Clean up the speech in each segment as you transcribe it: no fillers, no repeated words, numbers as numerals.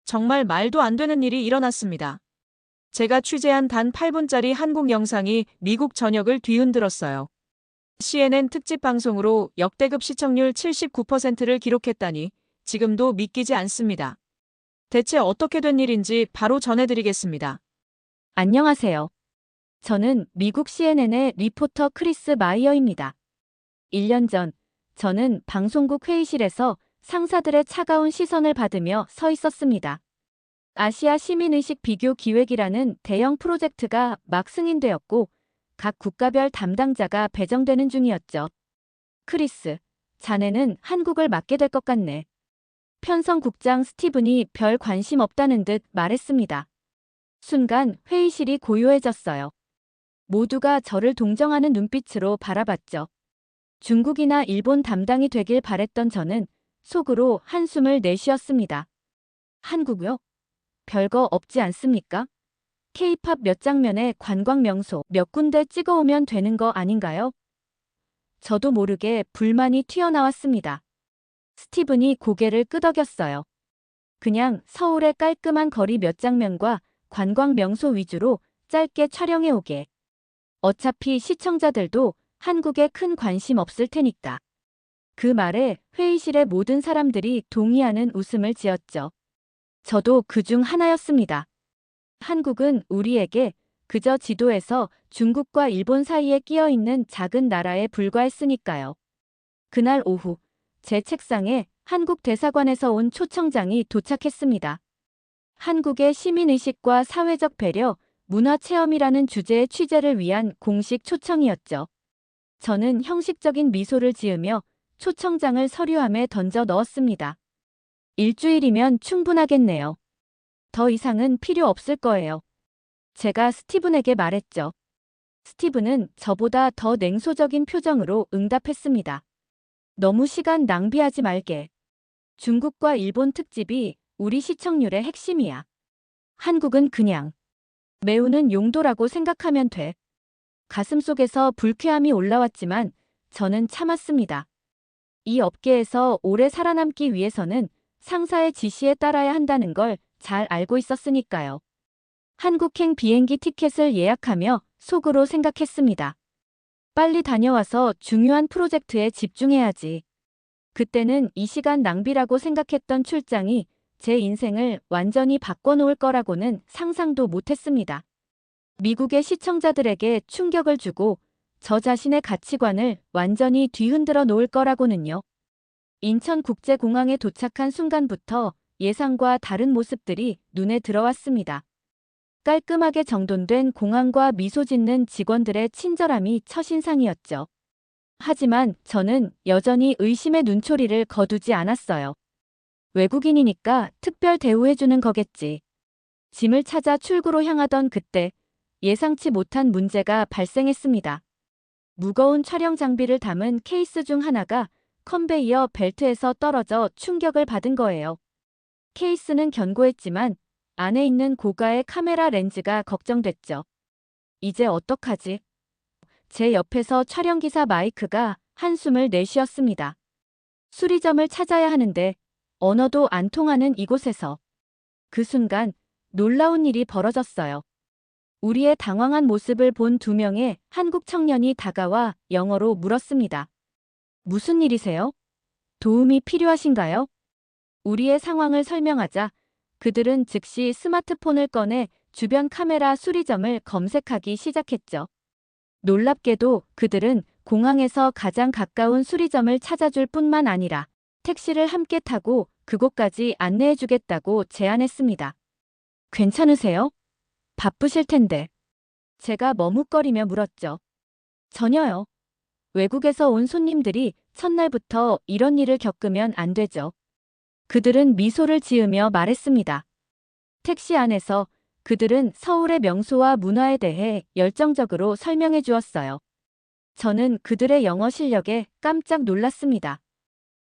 정말 말도 안 되는 일이 일어났습니다. 제가 취재한 단 8분짜리 한국 영상이 미국 전역을 뒤흔들었어요. CNN 특집 방송으로 역대급 시청률 79%를 기록했다니 지금도 믿기지 않습니다. 대체 어떻게 된 일인지 바로 전해드리겠습니다. 안녕하세요. 저는 미국 CNN의 리포터 크리스 마이어입니다. 1년 전, 저는 방송국 회의실에서 상사들의 차가운 시선을 받으며 서 있었습니다. 아시아 시민의식 비교 기획이라는 대형 프로젝트가 막 승인되었고, 각 국가별 담당자가 배정되는 중이었죠. 크리스, 자네는 한국을 맡게 될 것 같네. 편성국장 스티븐이 별 관심 없다는 듯 말했습니다. 순간 회의실이 고요해졌어요. 모두가 저를 동정하는 눈빛으로 바라봤죠. 중국이나 일본 담당이 되길 바랬던 저는 속으로 한숨을 내쉬었습니다. 한국요? 별거 없지 않습니까? K-팝 몇 장면에 관광 명소 몇 군데 찍어오면 되는 거 아닌가요? 저도 모르게 불만이 튀어나왔습니다. 스티븐이 고개를 끄덕였어요. 그냥 서울의 깔끔한 거리 몇 장면과 관광 명소 위주로 짧게 촬영해 오게. 어차피 시청자들도 한국에 큰 관심 없을 테니까. 그 말에 회의실의 모든 사람들이 동의하는 웃음을 지었죠. 저도 그중 하나였습니다. 한국은 우리에게 그저 지도에서 중국과 일본 사이에 끼어 있는 작은 나라에 불과했으니까요. 그날 오후, 제 책상에 한국 대사관에서 온 초청장이 도착했습니다. 한국의 시민의식과 사회적 배려, 문화체험이라는 주제의 취재를 위한 공식 초청이었죠. 저는 형식적인 미소를 지으며 초청장을 서류함에 던져 넣었습니다. 일주일이면 충분하겠네요. 더 이상은 필요 없을 거예요. 제가 스티븐에게 말했죠. 스티븐은 저보다 더 냉소적인 표정으로 응답했습니다. 너무 시간 낭비하지 말게. 중국과 일본 특집이 우리 시청률의 핵심이야. 한국은 그냥 메우는 용도라고 생각하면 돼. 가슴속에서 불쾌함이 올라왔지만 저는 참았습니다. 이 업계에서 오래 살아남기 위해서는 상사의 지시에 따라야 한다는 걸 잘 알고 있었으니까요. 한국행 비행기 티켓을 예약하며 속으로 생각했습니다. 빨리 다녀와서 중요한 프로젝트에 집중해야지. 그때는 이 시간 낭비라고 생각했던 출장이 제 인생을 완전히 바꿔놓을 거라고는 상상도 못했습니다. 미국의 시청자들에게 충격을 주고 저 자신의 가치관을 완전히 뒤흔들어 놓을 거라고는요. 인천국제공항에 도착한 순간부터 예상과 다른 모습들이 눈에 들어왔습니다. 깔끔하게 정돈된 공항과 미소 짓는 직원들의 친절함이 첫인상이었죠. 하지만 저는 여전히 의심의 눈초리를 거두지 않았어요. 외국인이니까 특별 대우해주는 거겠지. 짐을 찾아 출구로 향하던 그때 예상치 못한 문제가 발생했습니다. 무거운 촬영 장비를 담은 케이스 중 하나가 컨베이어 벨트에서 떨어져 충격을 받은 거예요. 케이스는 견고했지만 안에 있는 고가의 카메라 렌즈가 걱정됐죠. 이제 어떡하지? 제 옆에서 촬영기사 마이크가 한숨을 내쉬었습니다. 수리점을 찾아야 하는데 언어도 안 통하는 이곳에서. 그 순간 놀라운 일이 벌어졌어요. 우리의 당황한 모습을 본 두 명의 한국 청년이 다가와 영어로 물었습니다. 무슨 일이세요? 도움이 필요하신가요? 우리의 상황을 설명하자 그들은 즉시 스마트폰을 꺼내 주변 카메라 수리점을 검색하기 시작했죠. 놀랍게도 그들은 공항에서 가장 가까운 수리점을 찾아줄 뿐만 아니라 택시를 함께 타고 그곳까지 안내해주겠다고 제안했습니다. 괜찮으세요? 바쁘실 텐데. 제가 머뭇거리며 물었죠. 전혀요. 외국에서 온 손님들이 첫날부터 이런 일을 겪으면 안 되죠. 그들은 미소를 지으며 말했습니다. 택시 안에서 그들은 서울의 명소와 문화에 대해 열정적으로 설명해 주었어요. 저는 그들의 영어 실력에 깜짝 놀랐습니다.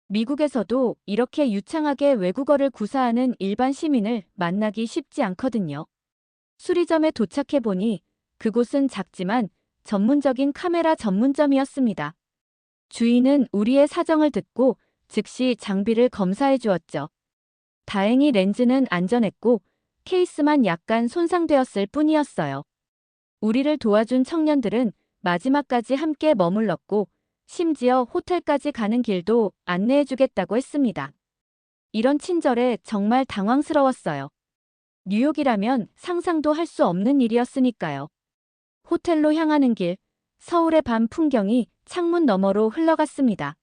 미국에서도 이렇게 유창하게 외국어를 구사하는 일반 시민을 만나기 쉽지 않거든요. 수리점에 도착해 보니 그곳은 작지만 전문적인 카메라 전문점이었습니다. 주인은 우리의 사정을 듣고 즉시 장비를 검사해 주었죠. 다행히 렌즈는 안전했고 케이스만 약간 손상되었을 뿐이었어요. 우리를 도와준 청년들은 마지막까지 함께 머물렀고 심지어 호텔까지 가는 길도 안내해주겠다고 했습니다. 이런 친절에 정말 당황스러웠어요. 뉴욕이라면 상상도 할 수 없는 일이었으니까요. 호텔로 향하는 길, 서울의 밤 풍경이 창문 너머로 흘러갔습니다.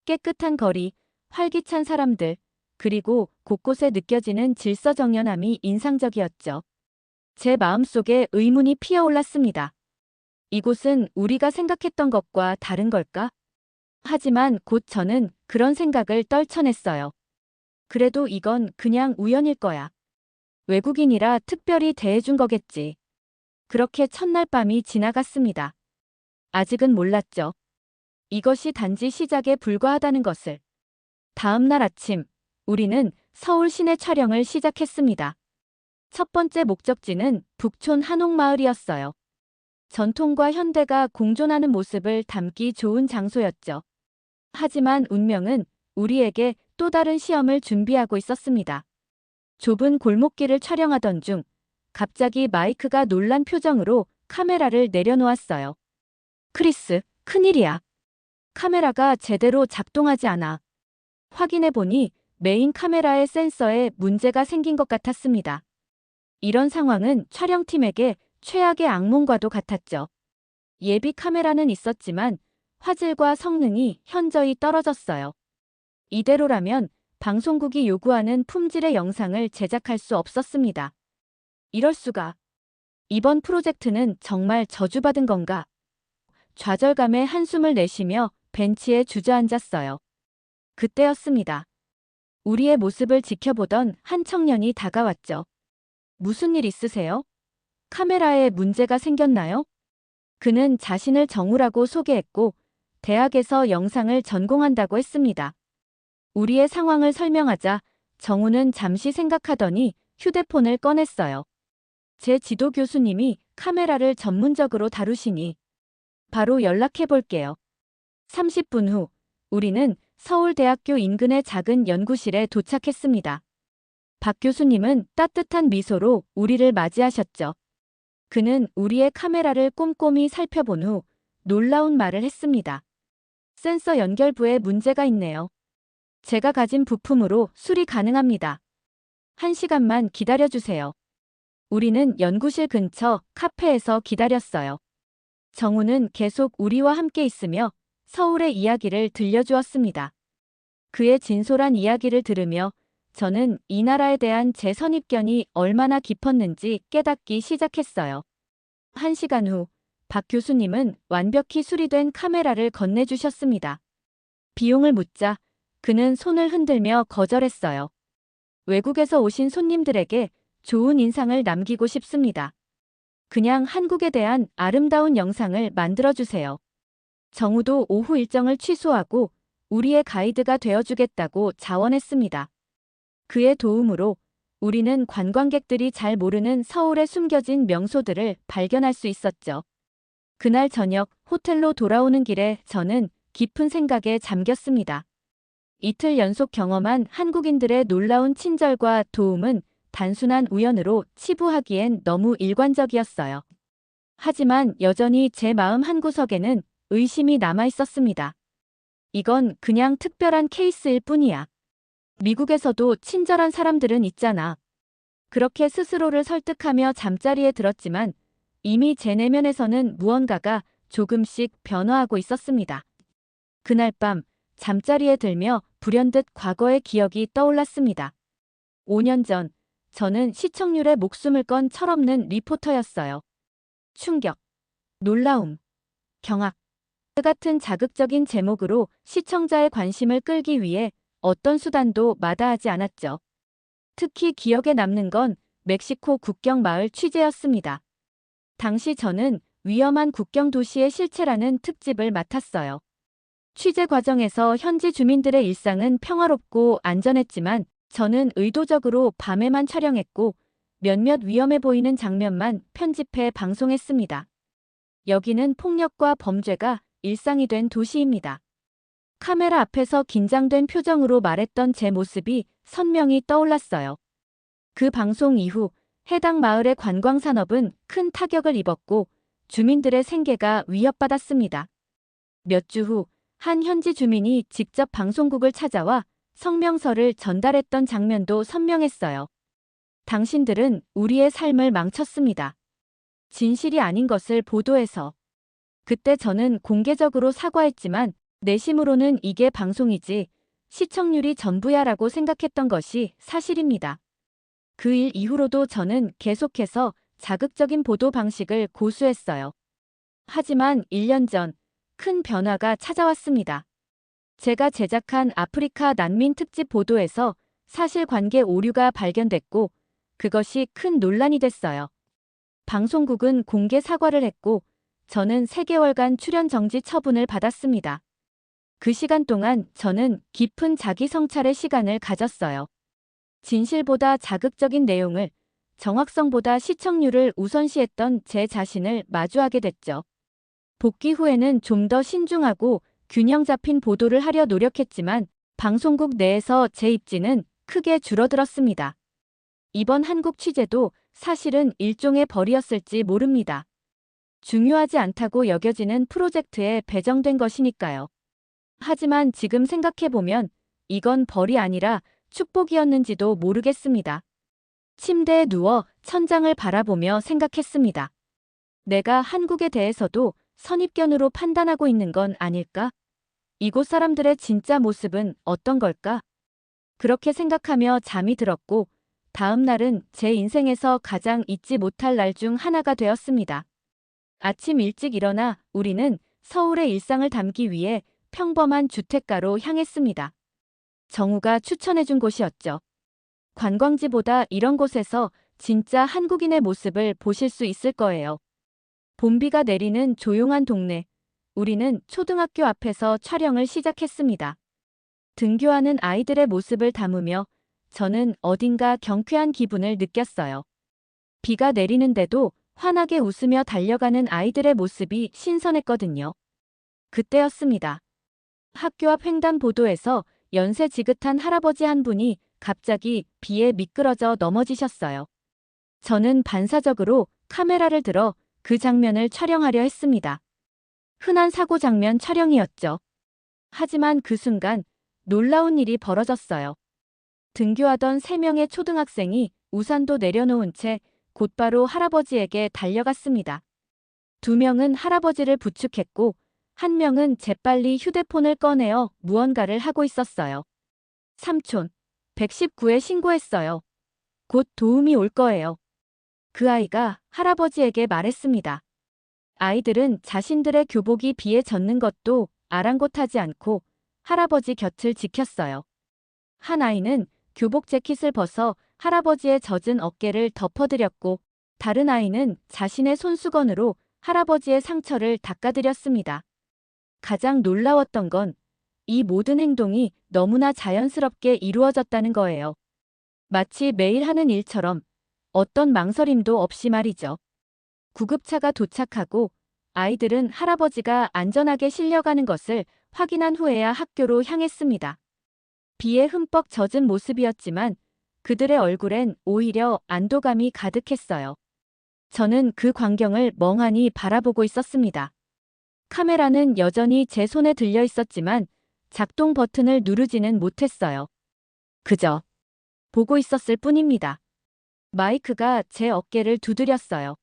깨끗한 거리, 활기찬 사람들, 그리고 곳곳에 느껴지는 질서정연함이 인상적이었죠. 제 마음속에 의문이 피어올랐습니다. 이곳은 우리가 생각했던 것과 다른 걸까? 하지만 곧 저는 그런 생각을 떨쳐냈어요. 그래도 이건 그냥 우연일 거야. 외국인이라 특별히 대해준 거겠지. 그렇게 첫날 밤이 지나갔습니다. 아직은 몰랐죠. 이것이 단지 시작에 불과하다는 것을. 다음 날 아침, 우리는 서울 시내 촬영을 시작했습니다. 첫 번째 목적지는 북촌 한옥마을이었어요. 전통과 현대가 공존하는 모습을 담기 좋은 장소였죠. 하지만 운명은 우리에게 또 다른 시험을 준비하고 있었습니다. 좁은 골목길을 촬영하던 중 갑자기 마이크가 놀란 표정으로 카메라를 내려놓았어요. 크리스, 큰일이야. 카메라가 제대로 작동하지 않아. 확인해보니 메인 카메라의 센서에 문제가 생긴 것 같았습니다. 이런 상황은 촬영팀에게 최악의 악몽과도 같았죠. 예비 카메라는 있었지만 화질과 성능이 현저히 떨어졌어요. 이대로라면 방송국이 요구하는 품질의 영상을 제작할 수 없었습니다. 이럴 수가. 이번 프로젝트는 정말 저주받은 건가? 좌절감에 한숨을 내쉬며 벤치에 주저앉았어요. 그때였습니다. 우리의 모습을 지켜보던 한 청년이 다가왔죠. 무슨 일 있으세요? 카메라에 문제가 생겼나요? 그는 자신을 정우라고 소개했고 대학에서 영상을 전공한다고 했습니다. 우리의 상황을 설명하자 정우는 잠시 생각하더니 휴대폰을 꺼냈어요. 제 지도 교수님이 카메라를 전문적으로 다루시니 바로 연락해 볼게요. 30분 후 우리는 서울대학교 인근의 작은 연구실에 도착했습니다. 박 교수님은 따뜻한 미소로 우리를 맞이하셨죠. 그는 우리의 카메라를 꼼꼼히 살펴본 후 놀라운 말을 했습니다. 센서 연결부에 문제가 있네요. 제가 가진 부품으로 수리 가능합니다. 1시간만 기다려주세요. 우리는 연구실 근처 카페에서 기다렸어요. 정우는 계속 우리와 함께 있으며 서울의 이야기를 들려주었습니다. 그의 진솔한 이야기를 들으며 저는 이 나라에 대한 제 선입견이 얼마나 깊었는지 깨닫기 시작했어요. 1시간 후 박 교수님은 완벽히 수리된 카메라를 건네주셨습니다. 비용을 묻자 그는 손을 흔들며 거절했어요. 외국에서 오신 손님들에게 좋은 인상을 남기고 싶습니다. 그냥 한국에 대한 아름다운 영상을 만들어주세요. 정우도 오후 일정을 취소하고 우리의 가이드가 되어주겠다고 자원했습니다. 그의 도움으로 우리는 관광객들이 잘 모르는 서울의 숨겨진 명소들을 발견할 수 있었죠. 그날 저녁 호텔로 돌아오는 길에 저는 깊은 생각에 잠겼습니다. 이틀 연속 경험한 한국인들의 놀라운 친절과 도움은 단순한 우연으로 치부하기엔 너무 일관적이었어요. 하지만 여전히 제 마음 한구석에는 의심이 남아 있었습니다. 이건 그냥 특별한 케이스일 뿐이야. 미국에서도 친절한 사람들은 있잖아. 그렇게 스스로를 설득하며 잠자리에 들었지만 이미 제 내면에서는 무언가가 조금씩 변화하고 있었습니다. 그날 밤 잠자리에 들며 불현듯 과거의 기억이 떠올랐습니다. 5년 전 저는 시청률에 목숨을 건 철없는 리포터였어요. 충격, 놀라움, 경악 같은 자극적인 제목으로 시청자의 관심을 끌기 위해 어떤 수단도 마다하지 않았죠. 특히 기억에 남는 건 멕시코 국경 마을 취재였습니다. 당시 저는 위험한 국경 도시의 실체라는 특집을 맡았어요. 취재 과정에서 현지 주민들의 일상은 평화롭고 안전했지만 저는 의도적으로 밤에만 촬영했고 몇몇 위험해 보이는 장면만 편집해 방송했습니다. 여기는 폭력과 범죄가 일상이 된 도시입니다. 카메라 앞에서 긴장된 표정으로 말했던 제 모습이 선명히 떠올랐어요. 그 방송 이후 해당 마을의 관광산업은 큰 타격을 입었고 주민들의 생계가 위협받았습니다. 몇 주 후 한 현지 주민이 직접 방송국을 찾아와 성명서를 전달했던 장면도 선명했어요. 당신들은 우리의 삶을 망쳤습니다. 진실이 아닌 것을 보도해서. 그때 저는 공개적으로 사과했지만 내심으로는 이게 방송이지 시청률이 전부야라고 생각했던 것이 사실입니다. 그 일 이후로도 저는 계속해서 자극적인 보도 방식을 고수했어요. 하지만 1년 전 큰 변화가 찾아왔습니다. 제가 제작한 아프리카 난민 특집 보도에서 사실관계 오류가 발견됐고 그것이 큰 논란이 됐어요. 방송국은 공개 사과를 했고 저는 3개월간 출연 정지 처분을 받았습니다. 그 시간 동안 저는 깊은 자기 성찰의 시간을 가졌어요. 진실보다 자극적인 내용을, 정확성보다 시청률을 우선시했던 제 자신을 마주하게 됐죠. 복귀 후에는 좀 더 신중하고 균형 잡힌 보도를 하려 노력했지만 방송국 내에서 제 입지는 크게 줄어들었습니다. 이번 한국 취재도 사실은 일종의 벌이었을지 모릅니다. 중요하지 않다고 여겨지는 프로젝트에 배정된 것이니까요. 하지만 지금 생각해보면 이건 벌이 아니라 축복이었는지도 모르겠습니다. 침대에 누워 천장을 바라보며 생각했습니다. 내가 한국에 대해서도 선입견으로 판단하고 있는 건 아닐까? 이곳 사람들의 진짜 모습은 어떤 걸까? 그렇게 생각하며 잠이 들었고 다음 날은 제 인생에서 가장 잊지 못할 날 중 하나가 되었습니다. 아침 일찍 일어나 우리는 서울의 일상을 담기 위해 평범한 주택가로 향했습니다. 정우가 추천해준 곳이었죠. 관광지보다 이런 곳에서 진짜 한국인의 모습을 보실 수 있을 거예요. 봄비가 내리는 조용한 동네. 우리는 초등학교 앞에서 촬영을 시작했습니다. 등교하는 아이들의 모습을 담으며 저는 어딘가 경쾌한 기분을 느꼈어요. 비가 내리는데도 환하게 웃으며 달려가는 아이들의 모습이 신선했거든요. 그때였습니다. 학교 앞 횡단보도에서 연세 지긋한 할아버지 한 분이 갑자기 비에 미끄러져 넘어지셨어요. 저는 반사적으로 카메라를 들어 그 장면을 촬영하려 했습니다. 흔한 사고 장면 촬영이었죠. 하지만 그 순간 놀라운 일이 벌어졌어요. 등교하던 3명의 초등학생이 우산도 내려놓은 채 곧바로 할아버지에게 달려갔습니다. 2명은 할아버지를 부축했고 1명은 재빨리 휴대폰을 꺼내어 무언가를 하고 있었어요. 삼촌, 119에 신고했어요. 곧 도움이 올 거예요. 그 아이가 할아버지에게 말했습니다. 아이들은 자신들의 교복이 비에 젖는 것도 아랑곳하지 않고 할아버지 곁을 지켰어요. 한 아이는 교복 재킷을 벗어 할아버지의 젖은 어깨를 덮어드렸고 다른 아이는 자신의 손수건으로 할아버지의 상처를 닦아드렸습니다. 가장 놀라웠던 건 이 모든 행동이 너무나 자연스럽게 이루어졌다는 거예요. 마치 매일 하는 일처럼 어떤 망설임도 없이 말이죠. 구급차가 도착하고 아이들은 할아버지가 안전하게 실려가는 것을 확인한 후에야 학교로 향했습니다. 비에 흠뻑 젖은 모습이었지만 그들의 얼굴엔 오히려 안도감이 가득했어요. 저는 그 광경을 멍하니 바라보고 있었습니다. 카메라는 여전히 제 손에 들려 있었지만 작동 버튼을 누르지는 못했어요. 그저 보고 있었을 뿐입니다. 마이크가 제 어깨를 두드렸어요.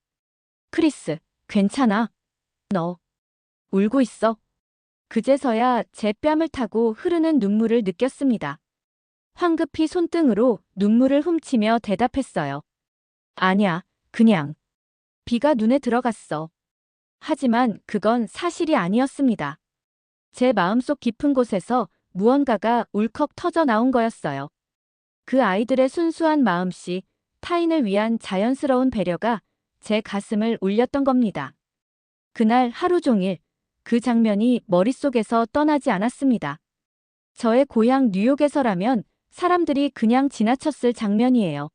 크리스, 괜찮아? 너 울고 있어? 그제서야 제 뺨을 타고 흐르는 눈물을 느꼈습니다. 황급히 손등으로 눈물을 훔치며 대답했어요. 아니야, 그냥 비가 눈에 들어갔어. 하지만 그건 사실이 아니었습니다. 제 마음속 깊은 곳에서 무언가가 울컥 터져 나온 거였어요. 그 아이들의 순수한 마음씨, 타인을 위한 자연스러운 배려가 제 가슴을 울렸던 겁니다. 그날 하루 종일 그 장면이 머릿속에서 떠나지 않았습니다. 저의 고향 뉴욕에서라면 사람들이 그냥 지나쳤을 장면이에요.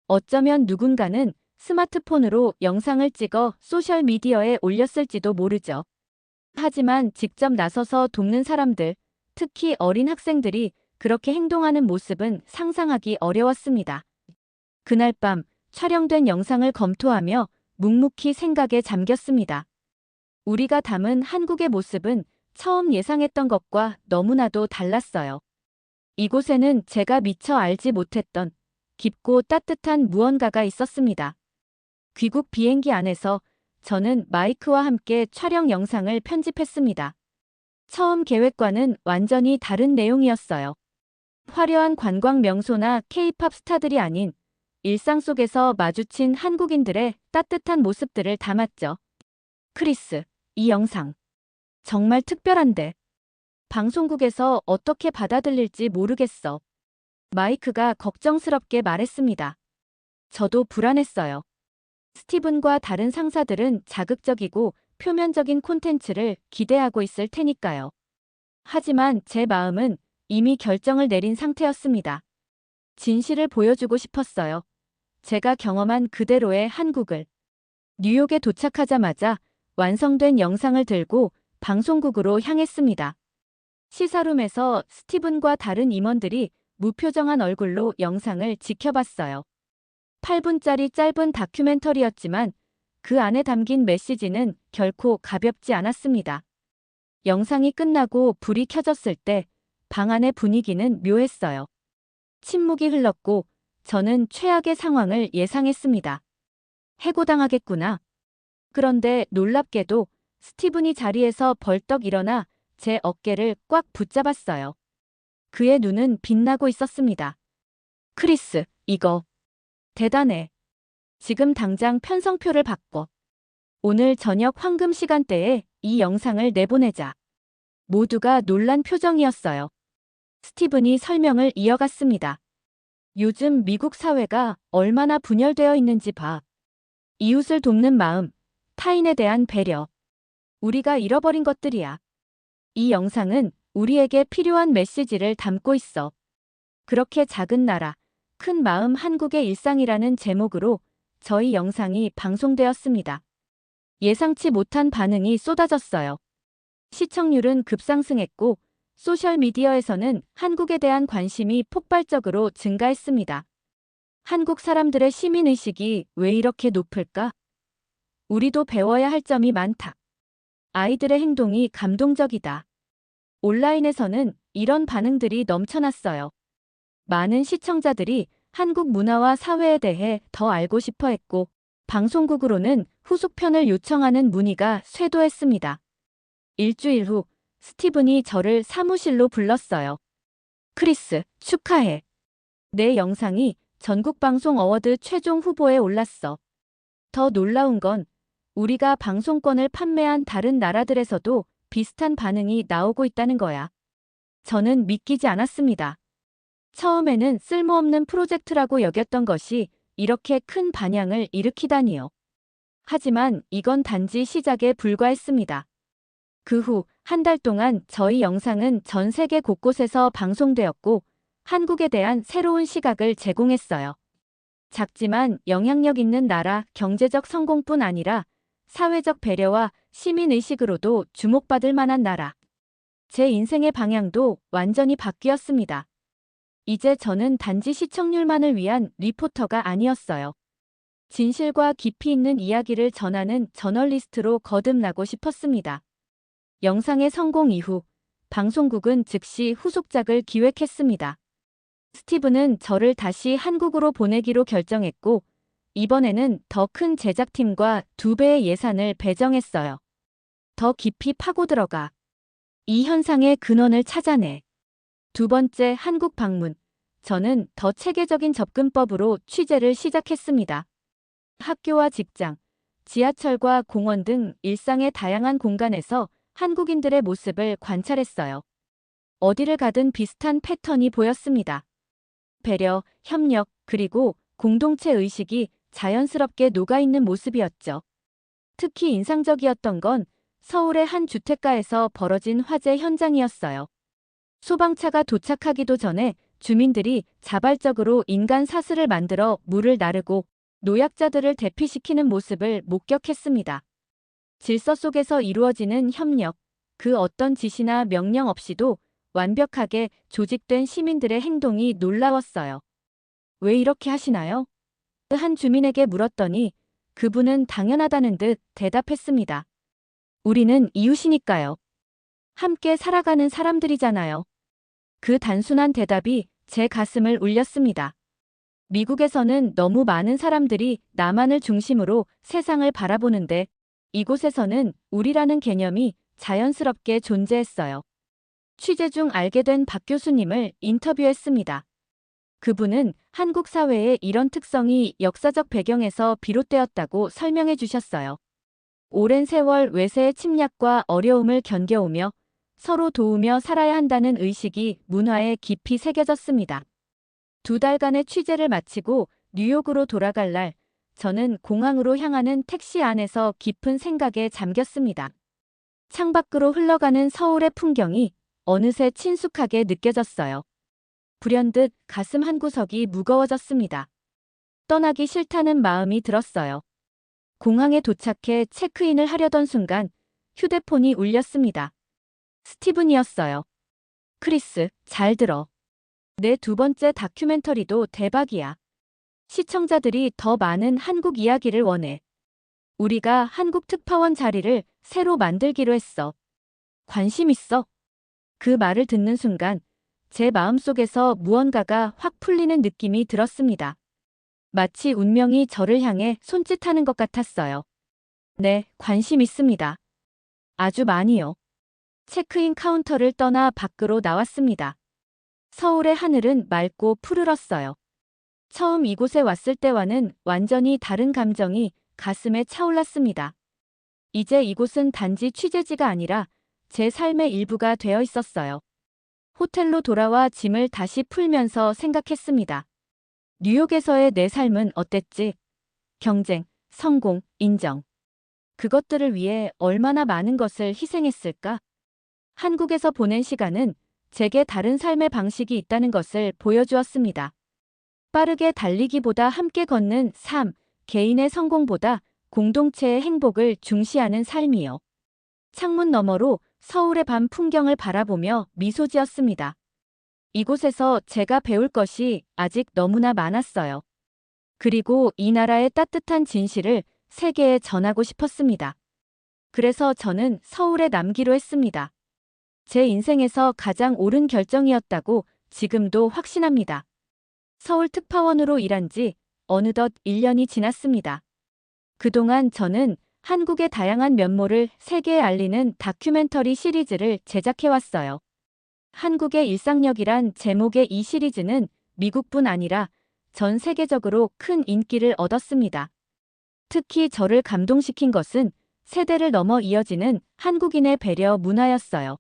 어쩌면 누군가는 스마트폰으로 영상을 찍어 소셜미디어에 올렸을지도 모르죠. 하지만 직접 나서서 돕는 사람들, 특히 어린 학생들이 그렇게 행동하는 모습은 상상하기 어려웠습니다. 그날 밤 촬영된 영상을 검토하며 묵묵히 생각에 잠겼습니다. 우리가 담은 한국의 모습은 처음 예상했던 것과 너무나도 달랐어요. 이곳에는 제가 미처 알지 못했던 깊고 따뜻한 무언가가 있었습니다. 귀국 비행기 안에서 저는 마이크와 함께 촬영 영상을 편집했습니다. 처음 계획과는 완전히 다른 내용이었어요. 화려한 관광 명소나 K-팝 스타들이 아닌 일상 속에서 마주친 한국인들의 따뜻한 모습들을 담았죠. 크리스, 이 영상 정말 특별한데 방송국에서 어떻게 받아들일지 모르겠어. 마이크가 걱정스럽게 말했습니다. 저도 불안했어요. 스티븐과 다른 상사들은 자극적이고 표면적인 콘텐츠를 기대하고 있을 테니까요. 하지만 제 마음은 이미 결정을 내린 상태였습니다. 진실을 보여주고 싶었어요. 제가 경험한 그대로의 한국을. 뉴욕에 도착하자마자 완성된 영상을 들고 방송국으로 향했습니다. 시사룸에서 스티븐과 다른 임원들이 무표정한 얼굴로 영상을 지켜봤어요. 8분짜리 짧은 다큐멘터리였지만 그 안에 담긴 메시지는 결코 가볍지 않았습니다. 영상이 끝나고 불이 켜졌을 때 방 안의 분위기는 묘했어요. 침묵이 흘렀고 저는 최악의 상황을 예상했습니다. 해고당하겠구나. 그런데 놀랍게도 스티븐이 자리에서 벌떡 일어나 제 어깨를 꽉 붙잡았어요. 그의 눈은 빛나고 있었습니다. 크리스, 이거 대단해. 지금 당장 편성표를 바꿔. 오늘 저녁 황금 시간대에 이 영상을 내보내자. 모두가 놀란 표정이었어요. 스티븐이 설명을 이어갔습니다. 요즘 미국 사회가 얼마나 분열되어 있는지 봐. 이웃을 돕는 마음, 타인에 대한 배려. 우리가 잃어버린 것들이야. 이 영상은 우리에게 필요한 메시지를 담고 있어. 그렇게 작은 나라, 큰 마음 한국의 일상이라는 제목으로 저희 영상이 방송되었습니다. 예상치 못한 반응이 쏟아졌어요. 시청률은 급상승했고 소셜미디어에서는 한국에 대한 관심이 폭발적으로 증가했습니다. 한국 사람들의 시민의식이 왜 이렇게 높을까? 우리도 배워야 할 점이 많다. 아이들의 행동이 감동적이다. 온라인에서는 이런 반응들이 넘쳐났어요. 많은 시청자들이 한국 문화와 사회에 대해 더 알고 싶어 했고, 방송국으로는 후속편을 요청하는 문의가 쇄도했습니다. 일주일 후, 스티븐이 저를 사무실로 불렀어요. 크리스, 축하해. 내 영상이 전국방송 어워드 최종 후보에 올랐어. 더 놀라운 건 우리가 방송권을 판매한 다른 나라들에서도 비슷한 반응이 나오고 있다는 거야. 저는 믿기지 않았습니다. 처음에는 쓸모없는 프로젝트라고 여겼던 것이 이렇게 큰 반향을 일으키다니요. 하지만 이건 단지 시작에 불과했습니다. 그 후 한 달 동안 저희 영상은 전 세계 곳곳에서 방송되었고 한국에 대한 새로운 시각을 제공했어요. 작지만 영향력 있는 나라, 경제적 성공뿐 아니라 사회적 배려와 시민의식으로도 주목받을 만한 나라. 제 인생의 방향도 완전히 바뀌었습니다. 이제 저는 단지 시청률만을 위한 리포터가 아니었어요. 진실과 깊이 있는 이야기를 전하는 저널리스트로 거듭나고 싶었습니다. 영상의 성공 이후 방송국은 즉시 후속작을 기획했습니다. 스티븐은 저를 다시 한국으로 보내기로 결정했고 이번에는 더 큰 제작팀과 2배의 예산을 배정했어요. 더 깊이 파고들어가. 이 현상의 근원을 찾아내. 두 번째 한국 방문. 저는 더 체계적인 접근법으로 취재를 시작했습니다. 학교와 직장, 지하철과 공원 등 일상의 다양한 공간에서 한국인들의 모습을 관찰했어요. 어디를 가든 비슷한 패턴이 보였습니다. 배려, 협력, 그리고 공동체 의식이 자연스럽게 녹아있는 모습이었죠. 특히 인상적이었던 건 서울의 한 주택가에서 벌어진 화재 현장이었어요. 소방차가 도착하기도 전에 주민들이 자발적으로 인간 사슬을 만들어 물을 나르고 노약자들을 대피시키는 모습을 목격했습니다. 질서 속에서 이루어지는 협력, 그 어떤 지시나 명령 없이도 완벽하게 조직된 시민들의 행동이 놀라웠어요. 왜 이렇게 하시나요? 한 주민에게 물었더니 그분은 당연하다는 듯 대답했습니다. 우리는 이웃이니까요. 함께 살아가는 사람들이잖아요. 그 단순한 대답이 제 가슴을 울렸습니다. 미국에서는 너무 많은 사람들이 나만을 중심으로 세상을 바라보는데 이곳에서는 우리라는 개념이 자연스럽게 존재했어요. 취재 중 알게 된 박 교수님을 인터뷰했습니다. 그분은 한국 사회의 이런 특성이 역사적 배경에서 비롯되었다고 설명해 주셨어요. 오랜 세월 외세의 침략과 어려움을 견뎌오며 서로 도우며 살아야 한다는 의식이 문화에 깊이 새겨졌습니다. 2달간의 취재를 마치고 뉴욕으로 돌아갈 날, 저는 공항으로 향하는 택시 안에서 깊은 생각에 잠겼습니다. 창밖으로 흘러가는 서울의 풍경이 어느새 친숙하게 느껴졌어요. 불현듯 가슴 한구석이 무거워졌습니다. 떠나기 싫다는 마음이 들었어요. 공항에 도착해 체크인을 하려던 순간 휴대폰이 울렸습니다. 스티븐이었어요. 크리스, 잘 들어. 내 2번째 다큐멘터리도 대박이야. 시청자들이 더 많은 한국 이야기를 원해. 우리가 한국 특파원 자리를 새로 만들기로 했어. 관심 있어? 그 말을 듣는 순간 제 마음속에서 무언가가 확 풀리는 느낌이 들었습니다. 마치 운명이 저를 향해 손짓하는 것 같았어요. 네, 관심 있습니다. 아주 많이요. 체크인 카운터를 떠나 밖으로 나왔습니다. 서울의 하늘은 맑고 푸르렀어요. 처음 이곳에 왔을 때와는 완전히 다른 감정이 가슴에 차올랐습니다. 이제 이곳은 단지 취재지가 아니라 제 삶의 일부가 되어 있었어요. 호텔로 돌아와 짐을 다시 풀면서 생각했습니다. 뉴욕에서의 내 삶은 어땠지? 경쟁, 성공, 인정. 그것들을 위해 얼마나 많은 것을 희생했을까? 한국에서 보낸 시간은 제게 다른 삶의 방식이 있다는 것을 보여주었습니다. 빠르게 달리기보다 함께 걷는 삶, 개인의 성공보다 공동체의 행복을 중시하는 삶이요. 창문 너머로 서울의 밤 풍경을 바라보며 미소 지었습니다. 이곳에서 제가 배울 것이 아직 너무나 많았어요. 그리고 이 나라의 따뜻한 진실을 세계에 전하고 싶었습니다. 그래서 저는 서울에 남기로 했습니다. 제 인생에서 가장 옳은 결정이었다고 지금도 확신합니다. 서울 특파원으로 일한 지 어느덧 1년이 지났습니다. 그동안 저는 한국의 다양한 면모를 세계에 알리는 다큐멘터리 시리즈를 제작해왔어요. 한국의 일상력이란 제목의 이 시리즈는 미국뿐 아니라 전 세계적으로 큰 인기를 얻었습니다. 특히 저를 감동시킨 것은 세대를 넘어 이어지는 한국인의 배려 문화였어요.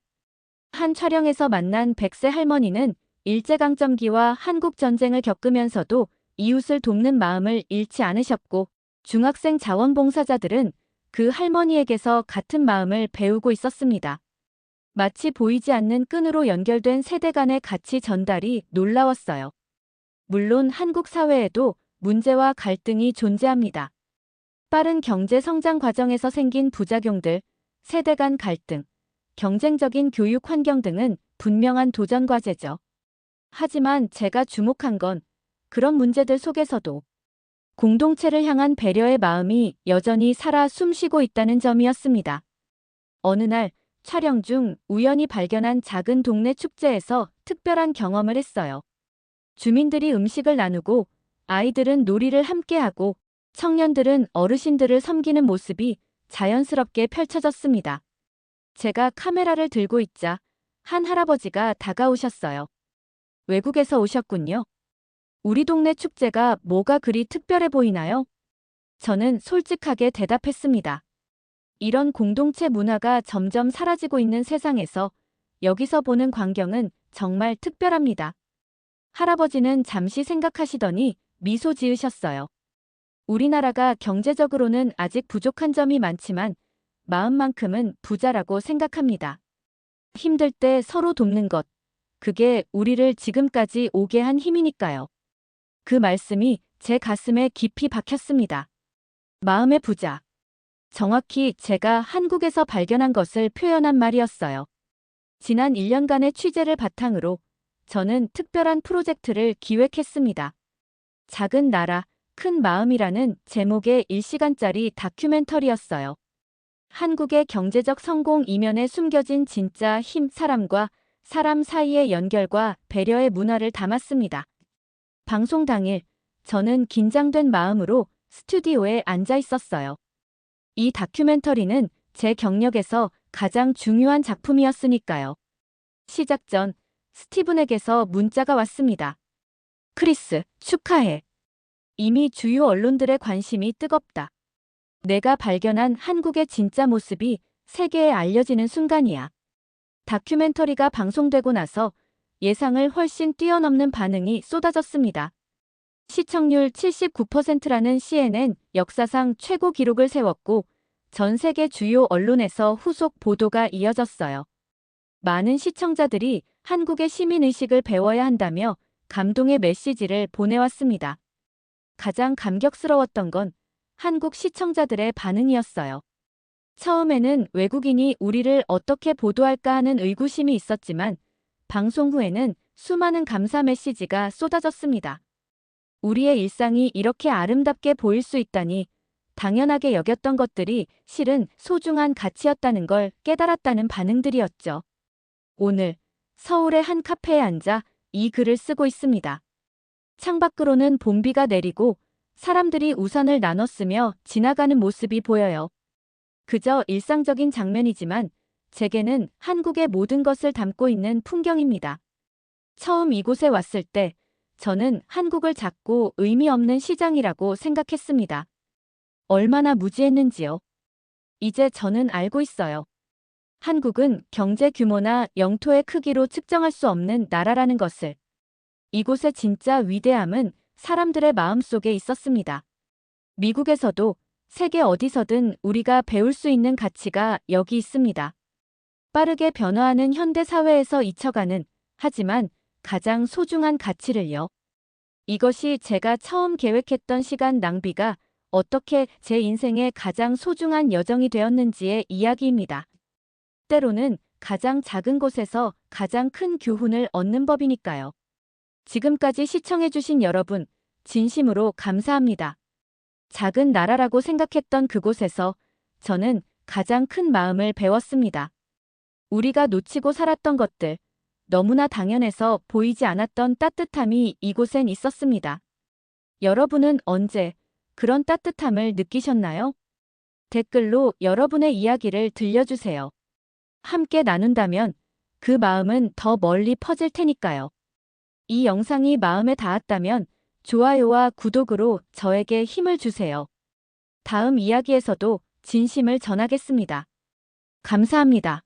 한 촬영에서 만난 100세 할머니는 일제강점기와 한국전쟁을 겪으면서도 이웃을 돕는 마음을 잃지 않으셨고, 중학생 자원봉사자들은 그 할머니에게서 같은 마음을 배우고 있었습니다. 마치 보이지 않는 끈으로 연결된 세대 간의 가치 전달이 놀라웠어요. 물론 한국 사회에도 문제와 갈등이 존재합니다. 빠른 경제 성장 과정에서 생긴 부작용들, 세대 간 갈등, 경쟁적인 교육 환경 등은 분명한 도전 과제죠. 하지만 제가 주목한 건 그런 문제들 속에서도 공동체를 향한 배려의 마음이 여전히 살아 숨쉬고 있다는 점이었습니다. 어느 날 촬영 중 우연히 발견한 작은 동네 축제에서 특별한 경험을 했어요. 주민들이 음식을 나누고 아이들은 놀이를 함께하고 청년들은 어르신들을 섬기는 모습이 자연스럽게 펼쳐졌습니다. 제가 카메라를 들고 있자 한 할아버지가 다가오셨어요. 외국에서 오셨군요. 우리 동네 축제가 뭐가 그리 특별해 보이나요? 저는 솔직하게 대답했습니다. 이런 공동체 문화가 점점 사라지고 있는 세상에서 여기서 보는 광경은 정말 특별합니다. 할아버지는 잠시 생각하시더니 미소 지으셨어요. 우리나라가 경제적으로는 아직 부족한 점이 많지만 마음만큼은 부자라고 생각합니다. 힘들 때 서로 돕는 것, 그게 우리를 지금까지 오게 한 힘이니까요. 그 말씀이 제 가슴에 깊이 박혔습니다. 마음의 부자. 정확히 제가 한국에서 발견한 것을 표현한 말이었어요. 지난 1년간의 취재를 바탕으로 저는 특별한 프로젝트를 기획했습니다. 작은 나라, 큰 마음이라는 제목의 1시간짜리 다큐멘터리였어요. 한국의 경제적 성공 이면에 숨겨진 진짜 힘, 사람과 사람 사이의 연결과 배려의 문화를 담았습니다. 방송 당일, 저는 긴장된 마음으로 스튜디오에 앉아 있었어요. 이 다큐멘터리는 제 경력에서 가장 중요한 작품이었으니까요. 시작 전 스티븐에게서 문자가 왔습니다. 크리스, 축하해. 이미 주요 언론들의 관심이 뜨겁다. 내가 발견한 한국의 진짜 모습이 세계에 알려지는 순간이야. 다큐멘터리가 방송되고 나서 예상을 훨씬 뛰어넘는 반응이 쏟아졌습니다. 시청률 79%라는 CNN 역사상 최고 기록을 세웠고 전 세계 주요 언론에서 후속 보도가 이어졌어요. 많은 시청자들이 한국의 시민의식을 배워야 한다며 감동의 메시지를 보내왔습니다. 가장 감격스러웠던 건 한국 시청자들의 반응이었어요. 처음에는 외국인이 우리를 어떻게 보도할까 하는 의구심이 있었지만 방송 후에는 수많은 감사 메시지가 쏟아졌습니다. 우리의 일상이 이렇게 아름답게 보일 수 있다니 당연하게 여겼던 것들이 실은 소중한 가치였다는 걸 깨달았다는 반응들이었죠. 오늘 서울의 한 카페에 앉아 이 글을 쓰고 있습니다. 창밖으로는 봄비가 내리고 사람들이 우산을 나눠 쓰며 지나가는 모습이 보여요. 그저 일상적인 장면이지만 제게는 한국의 모든 것을 담고 있는 풍경입니다. 처음 이곳에 왔을 때 저는 한국을 작고 의미 없는 시장이라고 생각했습니다. 얼마나 무지했는지요. 이제 저는 알고 있어요. 한국은 경제 규모나 영토의 크기로 측정할 수 없는 나라라는 것을. 이곳의 진짜 위대함은 사람들의 마음속에 있었습니다. 미국에서도 세계 어디서든 우리가 배울 수 있는 가치가 여기 있습니다. 빠르게 변화하는 현대 사회에서 잊혀가는, 하지만 가장 소중한 가치를요. 이것이 제가 처음 계획했던 시간 낭비가 어떻게 제 인생의 가장 소중한 여정이 되었는지의 이야기입니다. 때로는 가장 작은 곳에서 가장 큰 교훈을 얻는 법이니까요. 지금까지 시청해주신 여러분, 진심으로 감사합니다. 작은 나라라고 생각했던 그곳에서 저는 가장 큰 마음을 배웠습니다. 우리가 놓치고 살았던 것들, 너무나 당연해서 보이지 않았던 따뜻함이 이곳엔 있었습니다. 여러분은 언제 그런 따뜻함을 느끼셨나요? 댓글로 여러분의 이야기를 들려주세요. 함께 나눈다면 그 마음은 더 멀리 퍼질 테니까요. 이 영상이 마음에 닿았다면 좋아요와 구독으로 저에게 힘을 주세요. 다음 이야기에서도 진심을 전하겠습니다. 감사합니다.